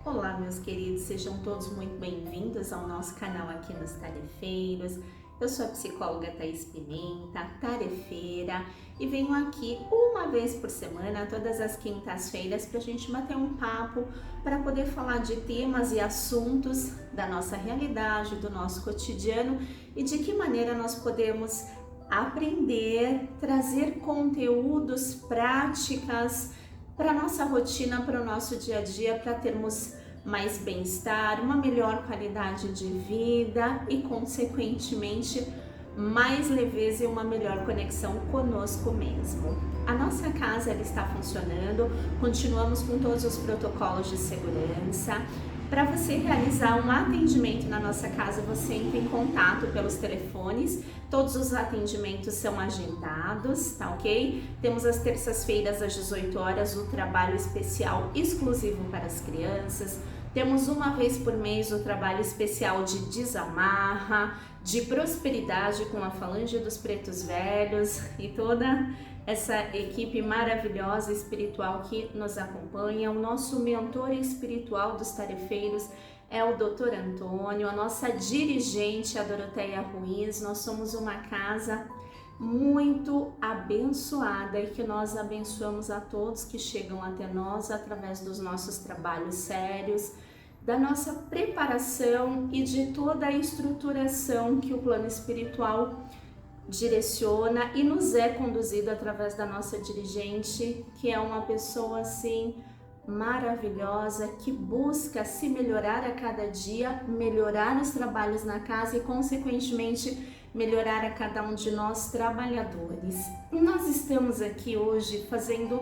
Olá, meus queridos, sejam todos muito bem-vindos ao nosso canal aqui nos Tarefeiros. Eu sou a psicóloga Thaís Pimenta, tarefeira, e venho aqui uma vez por semana, todas as quintas-feiras, para a gente bater um papo, para poder falar de temas e assuntos da nossa realidade, do nosso cotidiano e de que maneira nós podemos aprender, trazer conteúdos, práticas, para a nossa rotina, para o nosso dia a dia, para termos mais bem-estar, uma melhor qualidade de vida e, consequentemente, mais leveza e uma melhor conexão conosco mesmo. A nossa casa ela está funcionando, continuamos com todos os protocolos de segurança. Para você realizar um atendimento na nossa casa, você entra em contato pelos telefones. Todos os atendimentos são agendados, tá ok? Temos as terças-feiras às 18 horas o trabalho especial exclusivo para as crianças. Temos uma vez por mês o trabalho especial de desamarra, de prosperidade com a Falange dos Pretos Velhos e toda essa equipe maravilhosa espiritual que nos acompanha. O nosso mentor espiritual dos tarefeiros é o Dr. Antônio, a nossa dirigente, a Doroteia Ruiz. Nós somos uma casa muito abençoada e que nós abençoamos a todos que chegam até nós através dos nossos trabalhos sérios, da nossa preparação e de toda a estruturação que o plano espiritual direciona e nos é conduzido através da nossa dirigente, que é uma pessoa assim maravilhosa, que busca se melhorar a cada dia, melhorar os trabalhos na casa e, consequentemente, melhorar a cada um de nós trabalhadores. E nós estamos aqui hoje fazendo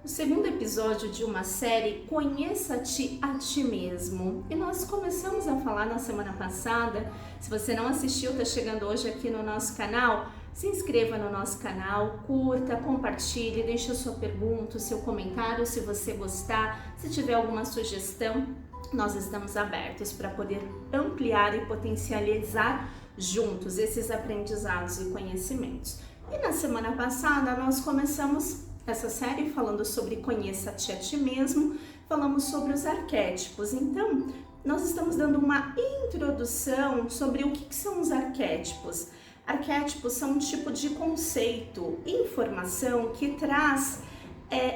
o segundo episódio de uma série Conheça-te a ti mesmo. E nós começamos a falar na semana passada. Se você não assistiu, está chegando hoje aqui no nosso canal, se inscreva no nosso canal, curta, compartilhe, deixe a sua pergunta, o seu comentário se você gostar. Se tiver alguma sugestão, nós estamos abertos para poder ampliar e potencializar juntos esses aprendizados e conhecimentos. E na semana passada nós começamos essa série falando sobre Conheça-te a ti mesmo, falamos sobre os arquétipos. Então, nós estamos dando uma introdução sobre o que são os arquétipos. Arquétipos são um tipo de conceito, informação que traz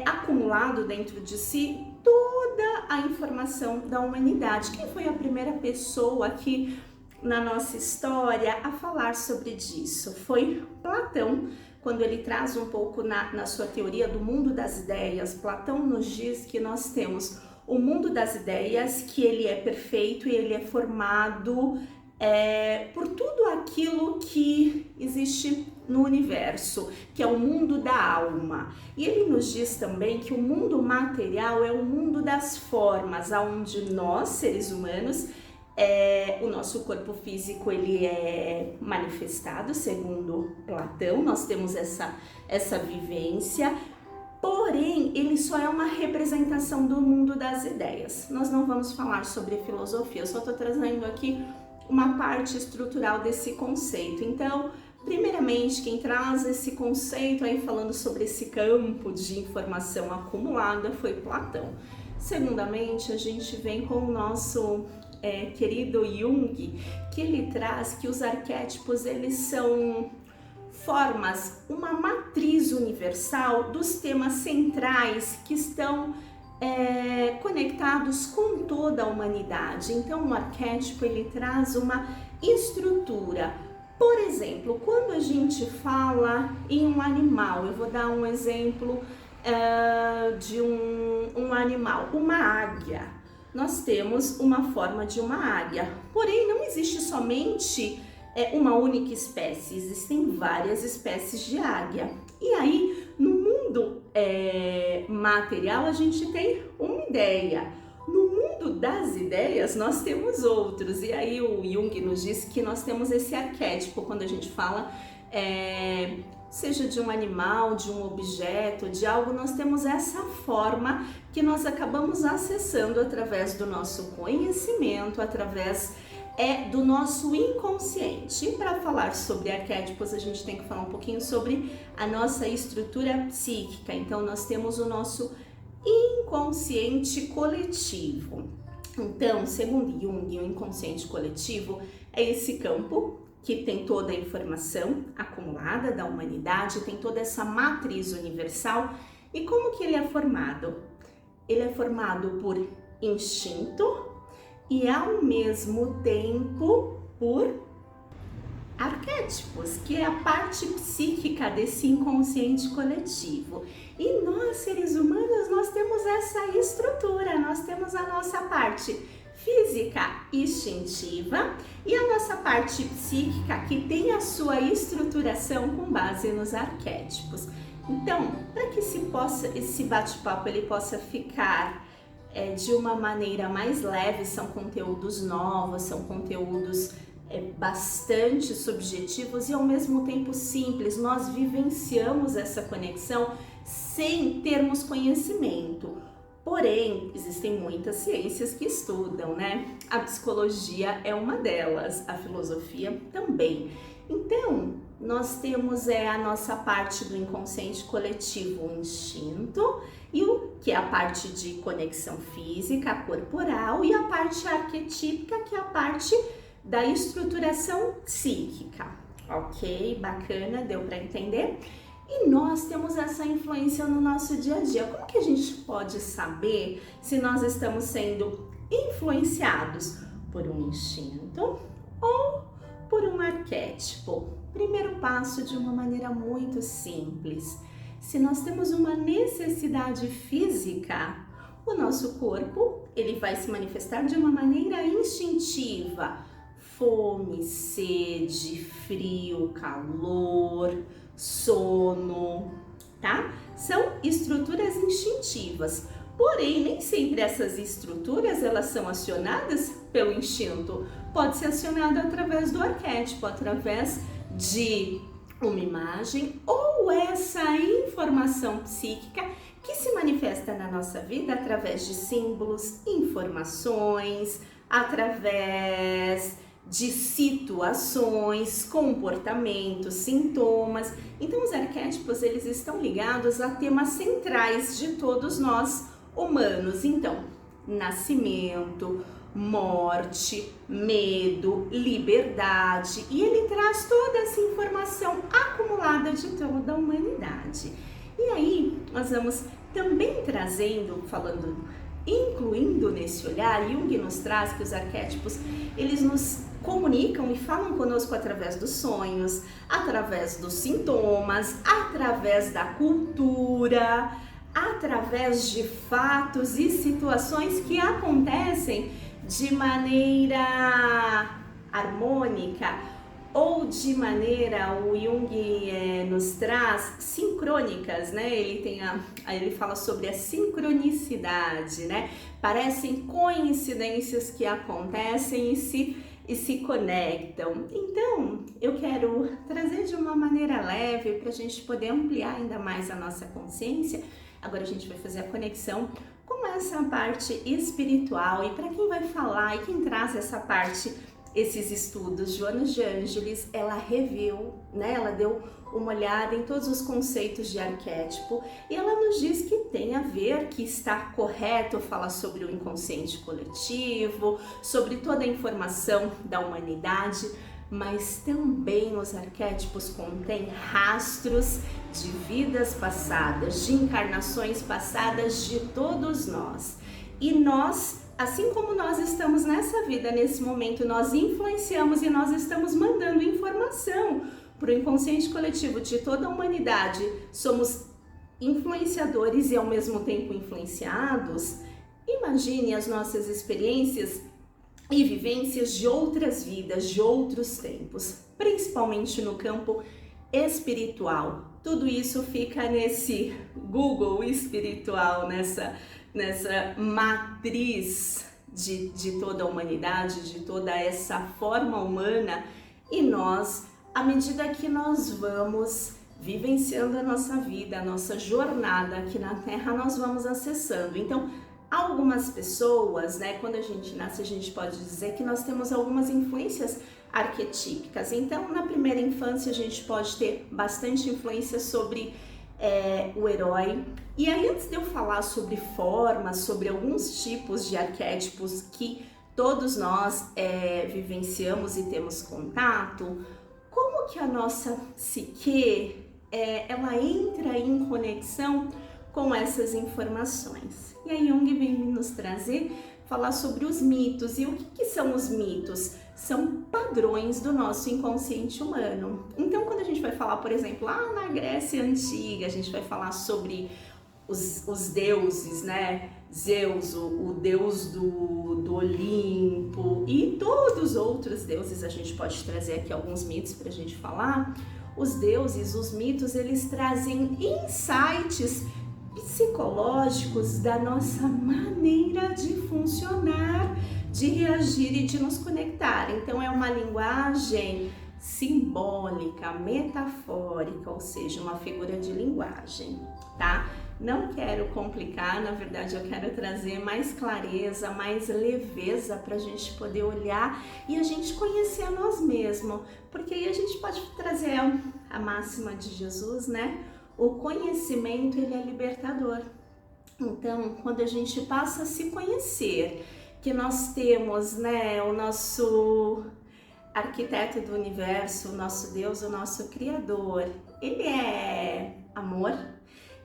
acumulado dentro de si toda a informação da humanidade. Quem foi a primeira pessoa aqui na nossa história a falar sobre disso? Foi Platão. Quando ele traz um pouco na sua teoria do mundo das ideias, Platão nos diz que nós temos o mundo das ideias, que ele é perfeito e ele é formado por tudo aquilo que existe no universo, que é o mundo da alma. E ele nos diz também que o mundo material é o mundo das formas, onde nós, seres humanos, o nosso corpo físico ele é manifestado, segundo Platão, nós temos essa vivência, porém ele só é uma representação do mundo das ideias. Nós não vamos falar sobre filosofia, eu só estou trazendo aqui uma parte estrutural desse conceito. Então, primeiramente, quem traz esse conceito aí falando sobre esse campo de informação acumulada foi Platão. Segundamente, a gente vem com o nosso querido Jung, que ele traz que os arquétipos eles são formas, uma matriz universal dos temas centrais que estão conectados com toda a humanidade. Então o arquétipo ele traz uma estrutura. Por exemplo, quando a gente fala em um animal, eu vou dar um exemplo de um animal, uma águia. Nós temos uma forma de uma águia, porém não existe somente uma única espécie, existem várias espécies de águia. E aí, no mundo material, a gente tem uma ideia. No mundo das ideias, nós temos outros. E aí o Jung nos diz que nós temos esse arquétipo quando a gente fala seja de um animal, de um objeto, de algo, nós temos essa forma que nós acabamos acessando através do nosso conhecimento, através do nosso inconsciente. E para falar sobre arquétipos, a gente tem que falar um pouquinho sobre a nossa estrutura psíquica. Então, nós temos o nosso inconsciente coletivo. Então, segundo Jung, o inconsciente coletivo é esse campo que tem toda a informação acumulada da humanidade, tem toda essa matriz universal. E como que ele é formado? Ele é formado por instinto e ao mesmo tempo por arquétipos, que é a parte psíquica desse inconsciente coletivo. E nós, seres humanos, nós temos essa estrutura, nós temos a nossa parte física instintiva e a nossa parte psíquica que tem a sua estruturação com base nos arquétipos. Então, para que esse bate-papo ele possa ficar de uma maneira mais leve, são conteúdos novos, são conteúdos bastante subjetivos e ao mesmo tempo simples. Nós vivenciamos essa conexão sem termos conhecimento. Porém, existem muitas ciências que estudam, né? A psicologia é uma delas, a filosofia também. Então, nós temos a nossa parte do inconsciente coletivo, o instinto, e o que é a parte de conexão física, corporal, e a parte arquetípica, que é a parte da estruturação psíquica. Ok? Bacana, deu para entender? E nós temos essa influência no nosso dia a dia. Como que a gente pode saber se nós estamos sendo influenciados por um instinto ou por um arquétipo? Primeiro passo, de uma maneira muito simples. Se nós temos uma necessidade física, o nosso corpo ele vai se manifestar de uma maneira instintiva. Fome, sede, frio, calor, sono, tá? São estruturas instintivas. Porém, nem sempre essas estruturas elas são acionadas pelo instinto. Pode ser acionado através do arquétipo, através de uma imagem ou essa informação psíquica que se manifesta na nossa vida através de símbolos, informações, através de situações, comportamentos, sintomas. Então, os arquétipos eles estão ligados a temas centrais de todos nós humanos. Então, nascimento, morte, medo, liberdade, e ele traz toda essa informação acumulada de toda a humanidade. E aí, nós vamos também trazendo, incluindo nesse olhar, Jung nos traz que os arquétipos, eles nos comunicam e falam conosco através dos sonhos, através dos sintomas, através da cultura, através de fatos e situações que acontecem de maneira harmônica ou de maneira, o Jung nos traz, sincrônicas, né? Ele fala sobre a sincronicidade, né? Parecem coincidências que acontecem e se conectam. Então, eu quero trazer de uma maneira leve para a gente poder ampliar ainda mais a nossa consciência. Agora a gente vai fazer a conexão com essa parte espiritual, e para quem vai falar e quem traz essa parte, esses estudos, Joana de Ângeles, ela reviu, né? Ela deu uma olhada em todos os conceitos de arquétipo e ela nos diz que tem a ver, que está correto falar sobre o inconsciente coletivo, sobre toda a informação da humanidade, mas também os arquétipos contêm rastros de vidas passadas, de encarnações passadas de todos nós. E nós, assim como nós estamos nessa vida, nesse momento, nós influenciamos e nós estamos mandando informação para o inconsciente coletivo de toda a humanidade. Somos influenciadores e ao mesmo tempo influenciados. Imagine as nossas experiências e vivências de outras vidas, de outros tempos, principalmente no campo espiritual. Tudo isso fica nesse Google espiritual, nessa matriz de toda a humanidade, de toda essa forma humana, e nós, à medida que nós vamos vivenciando a nossa vida, a nossa jornada aqui na Terra, nós vamos acessando. Então, algumas pessoas, né, quando a gente nasce, a gente pode dizer que nós temos algumas influências arquetípicas. Então, na primeira infância, a gente pode ter bastante influência sobre o herói. E aí, antes de eu falar sobre formas, sobre alguns tipos de arquétipos que todos nós vivenciamos e temos contato, como que a nossa psique ela entra em conexão com essas informações? E aí Jung vem nos trazer, falar sobre os mitos. E o que são os mitos? São padrões do nosso inconsciente humano. Então, quando a gente vai falar, por exemplo, lá na Grécia Antiga, a gente vai falar sobre os deuses, né? Zeus, o deus do Olimpo, e todos os outros deuses. A gente pode trazer aqui alguns mitos para a gente falar. Os deuses, os mitos, eles trazem insights psicológicos da nossa maneira de funcionar, de reagir e de nos conectar. Então é uma linguagem simbólica, metafórica, ou seja, uma figura de linguagem, tá? Não quero complicar, na verdade eu quero trazer mais clareza, mais leveza para a gente poder olhar e a gente conhecer a nós mesmos, porque aí a gente pode trazer a máxima de Jesus, né? O conhecimento, ele é libertador. Então, quando a gente passa a se conhecer, que nós temos, né, o nosso arquiteto do universo, o nosso Deus, o nosso Criador, ele é amor.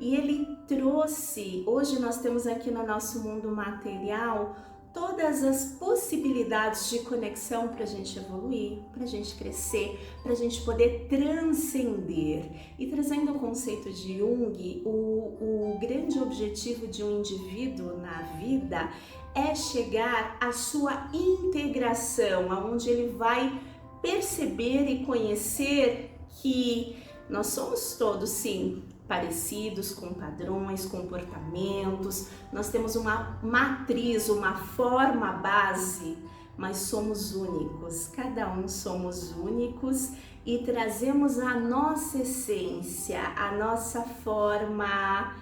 E ele trouxe, hoje nós temos aqui no nosso mundo material, todas as possibilidades de conexão para a gente evoluir, para a gente crescer, para a gente poder transcender. E trazendo o conceito de Jung, o grande objetivo de um indivíduo na vida é chegar à sua integração, onde ele vai perceber e conhecer que nós somos todos, sim, parecidos, com padrões, comportamentos, nós temos uma matriz, uma forma base, mas somos únicos, cada um somos únicos e trazemos a nossa essência, a nossa forma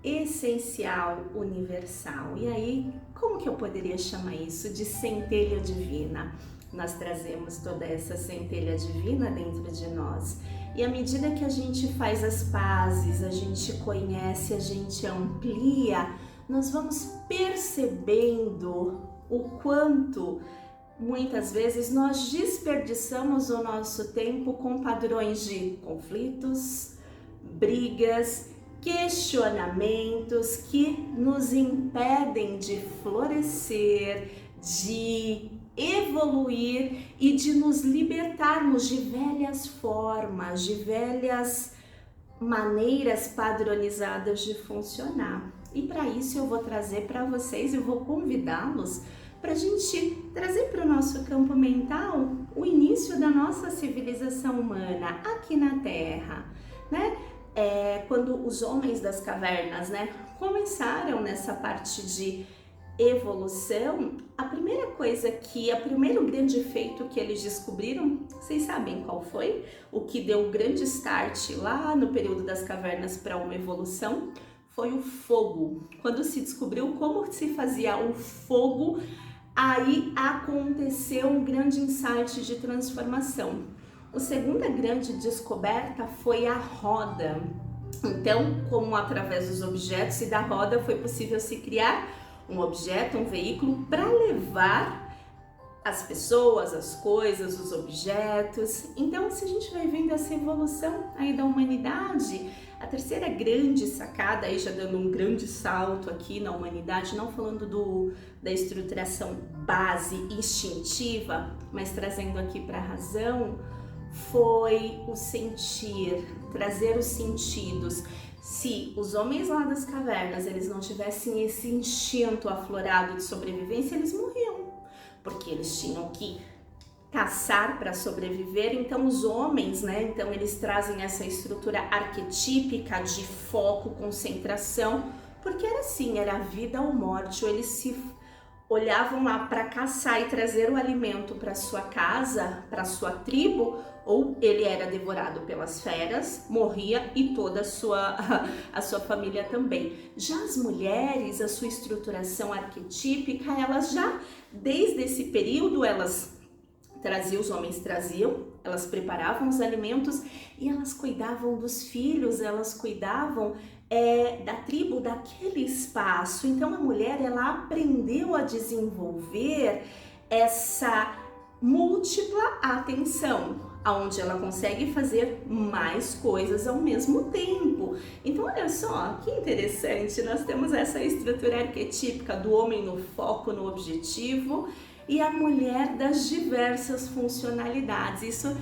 essencial, universal. E aí, como que eu poderia chamar isso? De centelha divina. Nós trazemos toda essa centelha divina dentro de nós. E à medida que a gente faz as pazes, a gente conhece, a gente amplia, nós vamos percebendo o quanto muitas vezes nós desperdiçamos o nosso tempo com padrões de conflitos, brigas, questionamentos que nos impedem de florescer, de evoluir e de nos libertarmos de velhas formas, de velhas maneiras padronizadas de funcionar. E para isso eu vou trazer para vocês, eu vou convidá-los para a gente trazer para o nosso campo mental o início da nossa civilização humana aqui na Terra, né? Quando os homens das cavernas, né, começaram nessa parte de evolução, o primeiro grande feito que eles descobriram, vocês sabem qual foi? O que deu um grande start lá no período das cavernas para uma evolução foi o fogo. Quando se descobriu como se fazia o fogo, aí aconteceu um grande insight de transformação. A segunda grande descoberta foi a roda. Então, como através dos objetos e da roda foi possível se criar um objeto, um veículo para levar as pessoas, as coisas, os objetos. Então, se a gente vai vendo essa evolução aí da humanidade, a terceira grande sacada, aí já dando um grande salto aqui na humanidade, não falando da estruturação base instintiva, mas trazendo aqui para a razão, foi o sentir, trazer os sentidos. Se os homens lá das cavernas, eles não tivessem esse instinto aflorado de sobrevivência, eles morriam, porque eles tinham que caçar para sobreviver. Então os homens, né, então eles trazem essa estrutura arquetípica de foco, concentração, porque era assim, era vida ou morte, ou eles se olhavam lá para caçar e trazer o alimento para sua casa, para sua tribo, ou ele era devorado pelas feras, morria e toda a sua família também. Já as mulheres, a sua estruturação arquetípica, elas já, desde esse período, elas os homens traziam, elas preparavam os alimentos e elas cuidavam dos filhos, elas cuidavam da tribo, daquele espaço. Então a mulher, ela aprendeu a desenvolver essa múltipla atenção, onde ela consegue fazer mais coisas ao mesmo tempo. Então olha só, que interessante, nós temos essa estrutura arquetípica do homem no foco, no objetivo, e a mulher das diversas funcionalidades, isso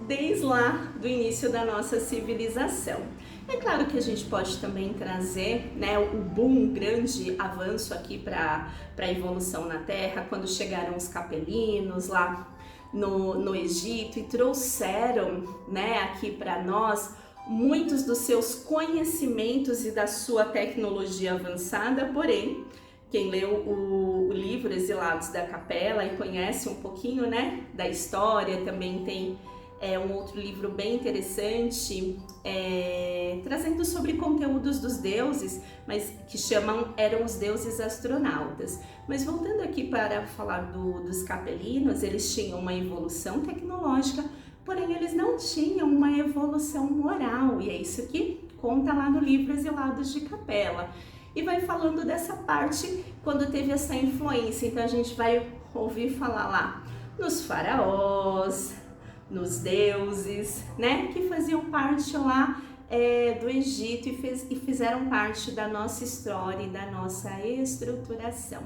desde lá do início da nossa civilização. É claro que a gente pode também trazer, né, o boom, grande avanço aqui para a evolução na Terra, quando chegaram os capelinos lá no Egito e trouxeram, né, aqui para nós muitos dos seus conhecimentos e da sua tecnologia avançada. Porém, quem leu o livro Exilados da Capela e conhece um pouquinho, né, da história, também tem um outro livro bem interessante, trazendo sobre conteúdos dos deuses, mas que eram os deuses astronautas. Mas voltando aqui para falar dos capelinos, eles tinham uma evolução tecnológica, porém eles não tinham uma evolução moral, e é isso que conta lá no livro Exilados de Capela. E vai falando dessa parte quando teve essa influência. Então a gente vai ouvir falar lá nos faraós, nos deuses, né, que faziam parte lá do Egito e fizeram parte da nossa história e da nossa estruturação.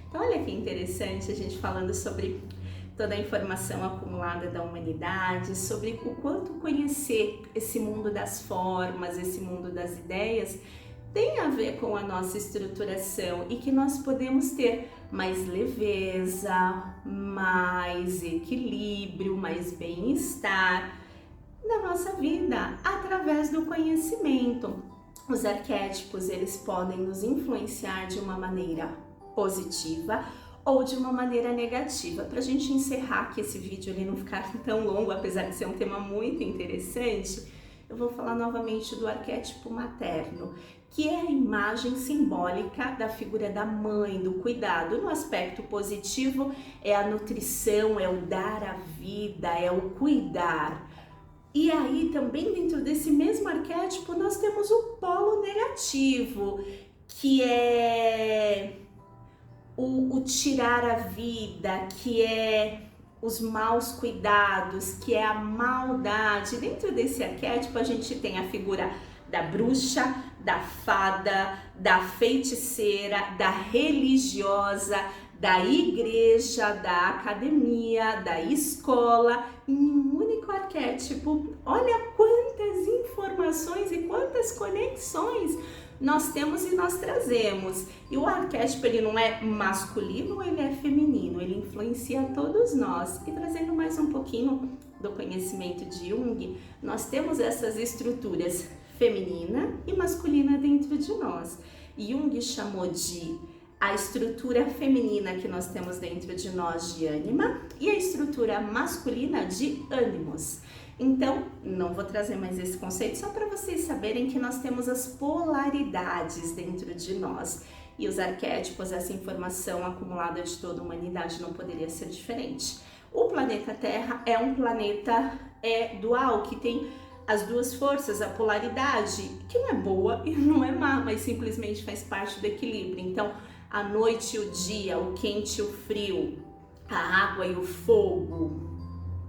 Então olha que interessante a gente falando sobre toda a informação acumulada da humanidade, sobre o quanto conhecer esse mundo das formas, esse mundo das ideias, tem a ver com a nossa estruturação e que nós podemos ter mais leveza, mais equilíbrio, mais bem-estar na nossa vida através do conhecimento. Os arquétipos, eles podem nos influenciar de uma maneira positiva ou de uma maneira negativa. Para a gente encerrar que esse vídeo ele não ficar tão longo, apesar de ser um tema muito interessante, eu vou falar novamente do arquétipo materno, que é a imagem simbólica da figura da mãe, do cuidado. No aspecto positivo, é a nutrição, é o dar a vida, é o cuidar. E aí, também dentro desse mesmo arquétipo, nós temos o polo negativo, que é o tirar a vida, que é os maus cuidados, que é a maldade. Dentro desse arquétipo a gente tem a figura da bruxa, da fada, da feiticeira, da religiosa, da igreja, da academia, da escola, em um único arquétipo. Olha quantas informações e quantas conexões nós temos e nós trazemos. E o arquétipo, ele não é masculino, ele é feminino, ele influencia todos nós. E trazendo mais um pouquinho do conhecimento de Jung, nós temos essas estruturas feminina e masculina dentro de nós. Jung chamou de a estrutura feminina que nós temos dentro de nós de ânima e a estrutura masculina de ânimos. Então, não vou trazer mais esse conceito, só para vocês saberem que nós temos as polaridades dentro de nós. E os arquétipos, essa informação acumulada de toda a humanidade não poderia ser diferente. O planeta Terra é um planeta dual, que tem as duas forças, a polaridade, que não é boa e não é má, mas simplesmente faz parte do equilíbrio. Então, a noite e o dia, o quente e o frio, a água e o fogo,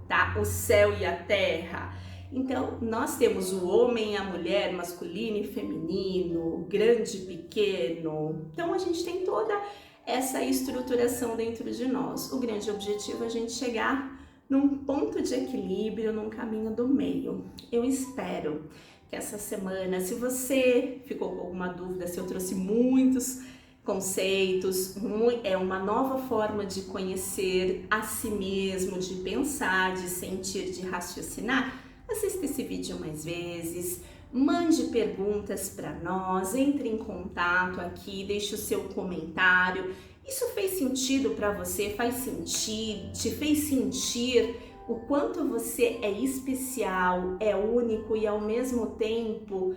tá? O céu e a terra. Então, nós temos o homem e a mulher, masculino e feminino, grande e pequeno. Então, a gente tem toda essa estruturação dentro de nós. O grande objetivo é a gente chegar num ponto de equilíbrio, num caminho do meio. Eu espero que essa semana, se você ficou com alguma dúvida, se eu trouxe muitos conceitos, é uma nova forma de conhecer a si mesmo, de pensar, de sentir, de raciocinar, assista esse vídeo mais vezes, mande perguntas para nós, entre em contato aqui, deixe o seu comentário. Isso fez sentido para você? Faz sentido? Te fez sentir o quanto você é especial, é único e ao mesmo tempo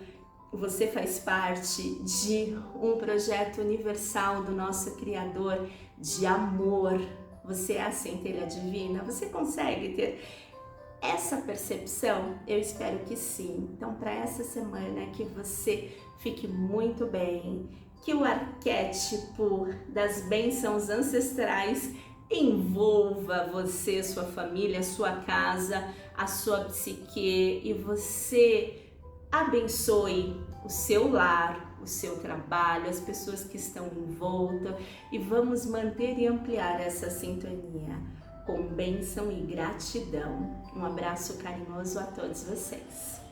você faz parte de um projeto universal do nosso Criador de amor. Você é a centelha divina? Você consegue ter essa percepção? Eu espero que sim. Então, para essa semana, que você fique muito bem, que o arquétipo das bênçãos ancestrais envolva você, sua família, sua casa, a sua psique, e você abençoe o seu lar, o seu trabalho, as pessoas que estão em volta, e vamos manter e ampliar essa sintonia com bênção e gratidão. Um abraço carinhoso a todos vocês.